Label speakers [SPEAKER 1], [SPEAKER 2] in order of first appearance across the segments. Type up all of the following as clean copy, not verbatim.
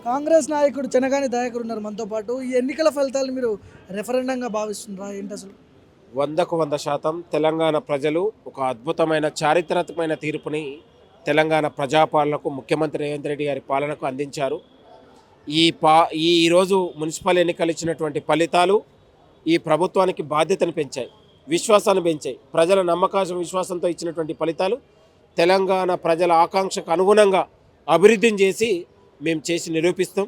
[SPEAKER 1] కాంగ్రెస్ నాయకుడు చెనగాని దయాకర్ ఉన్నారు మనతో పాటు. ఈ ఎన్నికల ఫలితాలు మీరు రెఫరెండంగా భావిస్తున్నారా? ఏంటసలు?
[SPEAKER 2] 100కు 100% తెలంగాణ ప్రజలు ఒక అద్భుతమైన చారిత్రాత్మకమైన తీర్పుని తెలంగాణ ప్రజాపాలనకు ముఖ్యమంత్రి రేవంత్ రెడ్డి గారి పాలనకు అందించారు. ఈ పా ఈ ఈరోజు మున్సిపల్ ఎన్నికలు ఇచ్చినటువంటి ఫలితాలు ఈ ప్రభుత్వానికి బాధ్యతను పెంచాయి, విశ్వాసాన్ని పెంచాయి. ప్రజల విశ్వాసంతో ఇచ్చినటువంటి ఫలితాలు తెలంగాణ ప్రజల ఆకాంక్షకు అనుగుణంగా అభివృద్ధిని చేసి మేము చేసి నిరూపిస్తాం.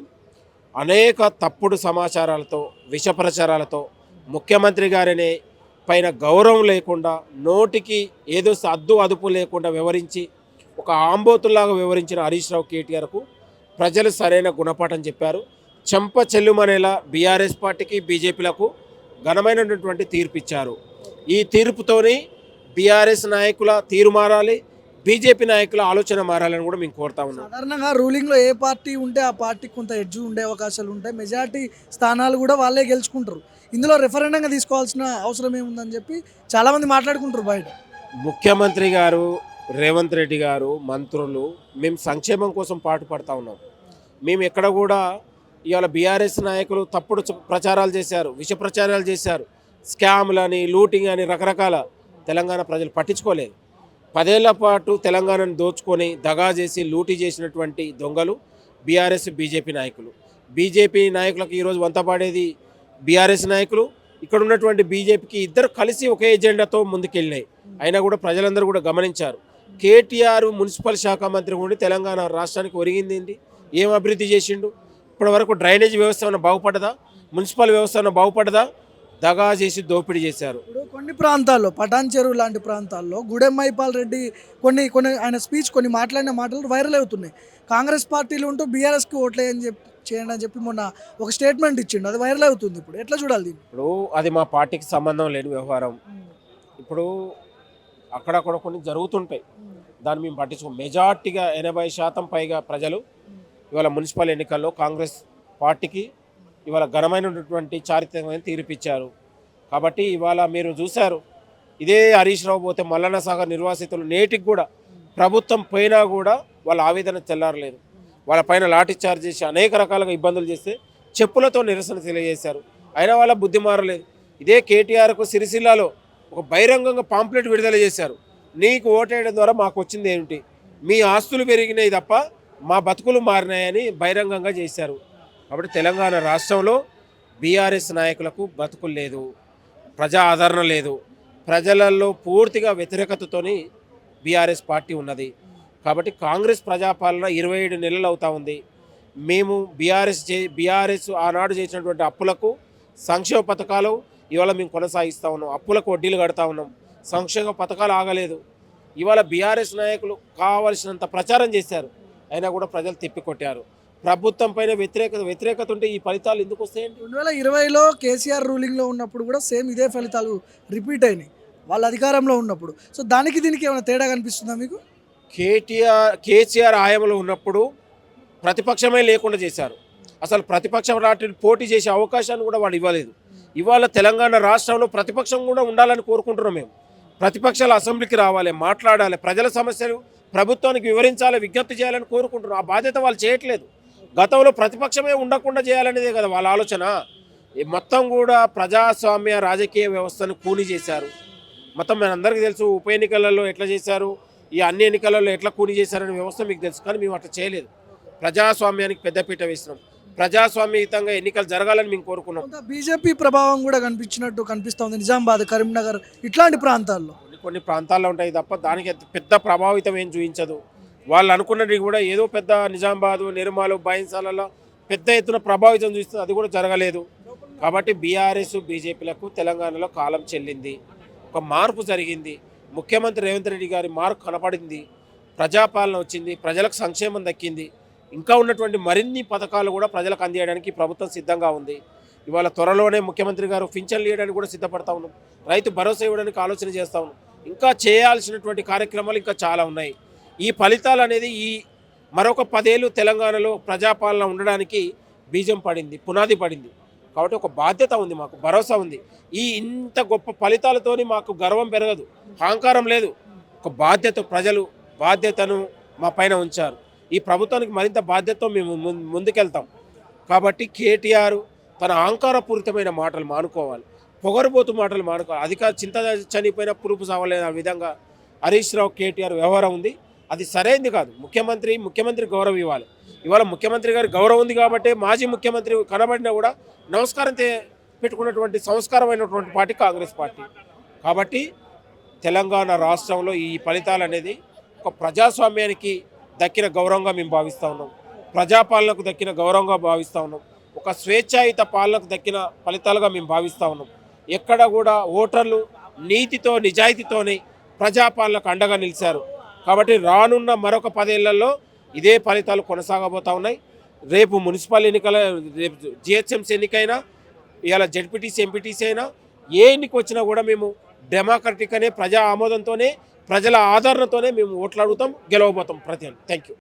[SPEAKER 2] అనేక తప్పుడు సమాచారాలతో, విష ప్రచారాలతో ముఖ్యమంత్రి గారిని పైన గౌరవం లేకుండా, నోటికి ఏదో అద్దు అదుపు లేకుండా వివరించి ఒక ఆంబోతుల్లాగా వివరించిన హరీష్ రావు కేటీఆర్కు ప్రజలు సరైన గుణపాఠం చెప్పారు. చెంప చెల్లుమనేలా బీఆర్ఎస్ పార్టీకి, బీజేపీలకు ఘనమైనటువంటి తీర్పు ఇచ్చారు. ఈ తీర్పుతోని బీఆర్ఎస్ నాయకుల తీరు మారాలి, బీజేపీ నాయకుల ఆలోచన మారాలని కూడా మేము కోరుతా ఉన్నాం.
[SPEAKER 1] సాధారణంగా రూలింగ్లో ఏ పార్టీ ఉంటే ఆ పార్టీకి కొంత ఎడ్జ్ ఉండే అవకాశాలు ఉంటాయి. మెజార్టీ స్థానాలు కూడా వాళ్ళే గెలుచుకుంటారు. ఇందులో రెఫరెండంగా తీసుకోవాల్సిన అవసరం ఏముందని చెప్పి చాలామంది మాట్లాడుకుంటారు బయట.
[SPEAKER 2] ముఖ్యమంత్రి గారు, రేవంత్ రెడ్డి గారు, మంత్రులు మేము సంక్షేమం కోసం పాటుపడతా ఉన్నాం. మేము ఎక్కడ కూడా ఇవాళ బీఆర్ఎస్ నాయకులు తప్పుడు ప్రచారాలు చేశారు, విష ప్రచారాలు చేశారు, స్కామ్లని, లూటింగ్ అని రకరకాల తెలంగాణ ప్రజలు పట్టించుకోలేదు. 10 ఏళ్ల పాటు తెలంగాణను దోచుకొని దగా చేసి లూటీ చేసినటువంటి దొంగలు బీఆర్ఎస్, బీజేపీ నాయకులు. బీజేపీ నాయకులకు ఈరోజు వంతపాడేది బీఆర్ఎస్ నాయకులు. ఇక్కడ ఉన్నటువంటి బీజేపీకి ఇద్దరు కలిసి ఒకే ఎజెండాతో ముందుకెళ్ళినాయి. అయినా కూడా ప్రజలందరూ కూడా గమనించారు. కేటీఆర్ మున్సిపల్ శాఖ మంత్రి ఉండి తెలంగాణ రాష్ట్రానికి ఒరిగింది ఏంటి? ఏం అభివృద్ధి చేసిండు? ఇప్పటి వరకు డ్రైనేజ్ వ్యవస్థ ఏమైనా బాగుపడదా? మున్సిపల్ వ్యవస్థ ఏమైనా బాగుపడదా? దగా చేసి దోపిడీ చేశారు.
[SPEAKER 1] ఇప్పుడు కొన్ని ప్రాంతాల్లో, పటాన్ చెరువు లాంటి ప్రాంతాల్లో గూడెం మైపాల్ రెడ్డి కొన్ని కొన్ని ఆయన స్పీచ్, కొన్ని మాట్లాడిన మాటలు వైరల్ అవుతున్నాయి. కాంగ్రెస్ పార్టీలు ఉంటూ బీఆర్ఎస్కి ఓట్లేయని చెప్పి చేయండి అని చెప్పి మొన్న ఒక స్టేట్మెంట్ ఇచ్చిండు. అది వైరల్ అవుతుంది. ఇప్పుడు ఎట్లా చూడాలి దీన్ని?
[SPEAKER 2] ఇప్పుడు అది మా పార్టీకి సంబంధం లేని వ్యవహారం. ఇప్పుడు అక్కడక్కడ కొన్ని జరుగుతుంటాయి, దాన్ని మేము పట్టించుకో. మెజార్టీగా 80% పైగా ప్రజలు ఇవాళ మున్సిపల్ ఎన్నికల్లో కాంగ్రెస్ పార్టీకి ఇవాళ ఘనమైనటువంటి చారిత్రకమైన తీర్పిచ్చారు. కాబట్టి ఇవాళ మీరు చూశారు, ఇదే హరీష్ రావు పోతే మల్లన్న సాగర్ నిర్వాసితులు నేటికి కూడా ప్రభుత్వం పోయినా కూడా వాళ్ళ ఆవేదన తెల్లారలేదు. వాళ్ళ పైన లాఠీ చార్జ్ చేసి అనేక రకాలుగా ఇబ్బందులు చేస్తే చెప్పులతో నిరసన తెలియజేశారు. అయినా వాళ్ళ బుద్ధి మారలేదు. ఇదే కేటీఆర్కు సిరిసిల్లాలో ఒక బహిరంగంగా పాంప్లెట్ విడుదల చేశారు. నీకు ఓటేయడం ద్వారా మాకు వచ్చింది ఏమిటి? మీ ఆస్తులు పెరిగినాయి తప్ప మా బతుకులు మారినాయని బహిరంగంగా చేశారు. కాబట్టి తెలంగాణ రాష్ట్రంలో బీఆర్ఎస్ నాయకులకు బతుకులు లేదు, ప్రజా ఆదరణ లేదు, ప్రజలలో పూర్తిగా వ్యతిరేకతతోని బీఆర్ఎస్ పార్టీ ఉన్నది. కాబట్టి కాంగ్రెస్ ప్రజాపాలన 27 నెలలు అవుతా ఉంది. మేము బీఆర్ఎస్ ఆనాడు చేసినటువంటి అప్పులకు సంక్షేమ పథకాలు ఇవాళ మేము కొనసాగిస్తూ ఉన్నాం. అప్పులకు వడ్డీలు కడతా ఉన్నాం. సంక్షేమ పథకాలు ఆగలేదు. ఇవాళ బీఆర్ఎస్ నాయకులు కావలసినంత ప్రచారం చేశారు, అయినా కూడా ప్రజలు తిప్పికొట్టారు. ప్రభుత్వం పైన వ్యతిరేకత ఉంటే ఈ ఫలితాలు ఎందుకు వస్తాయండి?
[SPEAKER 1] 2020లో కేసీఆర్ రూలింగ్లో ఉన్నప్పుడు కూడా సేమ్ ఇదే ఫలితాలు రిపీట్ అయినాయి వాళ్ళ అధికారంలో ఉన్నప్పుడు. సో దానికి దీనికి ఏమైనా తేడా కనిపిస్తుందా మీకు?
[SPEAKER 2] కేసీఆర్ హయాంలో ఉన్నప్పుడు ప్రతిపక్షమే లేకుండా చేశారు. అసలు ప్రతిపక్ష పార్టీలు పోటీ చేసే అవకాశాన్ని కూడా వాళ్ళు ఇవ్వలేదు. ఇవాళ తెలంగాణ రాష్ట్రంలో ప్రతిపక్షం కూడా ఉండాలని కోరుకుంటున్నాం. మేము ప్రతిపక్షాలు అసెంబ్లీకి రావాలి, మాట్లాడాలి, ప్రజల సమస్యలు ప్రభుత్వానికి వివరించాలి, విజ్ఞప్తి చేయాలని కోరుకుంటున్నాం. ఆ బాధ్యత వాళ్ళు చేయట్లేదు. గతంలో ప్రతిపక్షమే ఉండకుండా చేయాలనేదే కదా వాళ్ళ ఆలోచన. మొత్తం కూడా ప్రజాస్వామ్య రాజకీయ వ్యవస్థను కూని చేశారు. మొత్తం మనందరికీ తెలుసు, ఉప ఎన్నికలలో ఎట్లా చేశారు, ఈ అన్ని ఎన్నికలలో ఎట్లా కూని చేశారనే వ్యవస్థ మీకు తెలుసు. కానీ మేము అట్లా చేయలేదు. ప్రజాస్వామ్యానికి పెద్దపీట వేసినాం. ప్రజాస్వామ్యయుతంగా ఎన్నికలు జరగాలని మేము కోరుకున్నాం.
[SPEAKER 1] బీజేపీ ప్రభావం కూడా కనిపిస్తుంది నిజామాబాద్, కరీంనగర్ ఇట్లాంటి ప్రాంతాల్లో.
[SPEAKER 2] కొన్ని ప్రాంతాల్లో ఉంటాయి తప్ప దానికి పెద్ద ప్రభావితం ఏం చూపించదు. వాళ్ళు అనుకున్నది కూడా ఏదో పెద్ద నిజామాబాదు, నిర్మల్, బైన్సాలలో పెద్ద ఎత్తున ప్రభావితం చూస్తుంది, అది కూడా జరగలేదు. కాబట్టి బీఆర్ఎస్, బీజేపీలకు తెలంగాణలో కాలం చెల్లింది. ఒక మార్పు జరిగింది. ముఖ్యమంత్రి రేవంత్ రెడ్డి గారి మార్పు కనపడింది. ప్రజాపాలన వచ్చింది, ప్రజలకు సంక్షేమం దక్కింది. ఇంకా ఉన్నటువంటి మరిన్ని పథకాలు కూడా ప్రజలకు అందించడానికి ప్రభుత్వం సిద్ధంగా ఉంది. ఇవాళ త్వరలోనే ముఖ్యమంత్రి గారు పింఛన్లు ఇవ్వడానికి కూడా సిద్ధపడతా ఉన్నాం. రైతు భరోసా ఇవ్వడానికి ఆలోచన చేస్తూ ఉన్నాం. ఇంకా చేయాల్సినటువంటి కార్యక్రమాలు ఇంకా చాలా ఉన్నాయి. ఈ ఫలితాలు అనేది మరొక 10 ఏళ్ళు తెలంగాణలో ప్రజాపాలన ఉండడానికి బీజం పడింది, పునాది పడింది. కాబట్టి ఒక బాధ్యత ఉంది, మాకు భరోసా ఉంది. ఇంత గొప్ప ఫలితాలతోని మాకు గర్వం పెరగదు, అహంకారం లేదు. ఒక బాధ్యత, ప్రజలు బాధ్యతను మా పైన ఉంచారు. ఈ ప్రభుత్వానికి మరింత బాధ్యతతో మేము ముందుకెళ్తాం. కాబట్టి కేటీఆర్ తన అహంకారపూరితమైన మాటలు మానుకోవాలి, పొగరుబోతు మాటలు మానుకోవాలి. అధికార చింత చనిపోయిన పురుపు సావలేని ఆ విధంగా హరీష్ రావు కేటీఆర్ వ్యవహారం ఉంది. అది సరైనది కాదు. ముఖ్యమంత్రి గౌరవం ఇవ్వాలి. ఇవాళ ముఖ్యమంత్రి గారి గౌరవం ఉంది కాబట్టి మాజీ ముఖ్యమంత్రి కనబడినా కూడా నమస్కారం పెట్టుకున్నటువంటి సంస్కారమైనటువంటి పార్టీ కాంగ్రెస్ పార్టీ. కాబట్టి తెలంగాణ రాష్ట్రంలో ఈ ఫలితాలు అనేది ఒక ప్రజాస్వామ్యానికి దక్కిన గౌరవంగా మేము భావిస్తూ ఉన్నాం, ప్రజాపాలనకు దక్కిన గౌరవంగా భావిస్తూ ఉన్నాం, ఒక స్వేచ్ఛాయుత పాలనకు దక్కిన ఫలితాలుగా మేము భావిస్తూ ఉన్నాం. ఎక్కడ కూడా ఓటర్లు నీతితో నిజాయితీతోనే ప్రజాపాలనకు అండగా నిలిచారు. కాబట్టి రానున్న మరొక 10 ఏళ్లలో ఇదే ఫలితాలు కొనసాగబోతూ ఉన్నాయి. రేపు మున్సిపల్ ఎన్నికల, రేపు జిహెచ్ఎంసీ ఎన్నికైనా, ఇవాళ జెడ్పీటీసీ ఎంపీటీసీ అయినా ఏ ఎన్నిక వచ్చినా కూడా మేము డెమోక్రటిక్ అనే ప్రజా ఆమోదంతోనే, ప్రజల ఆదరణతోనే మేము ఓట్లు అడుగుతాం, గెలవబోతాం. Thank you.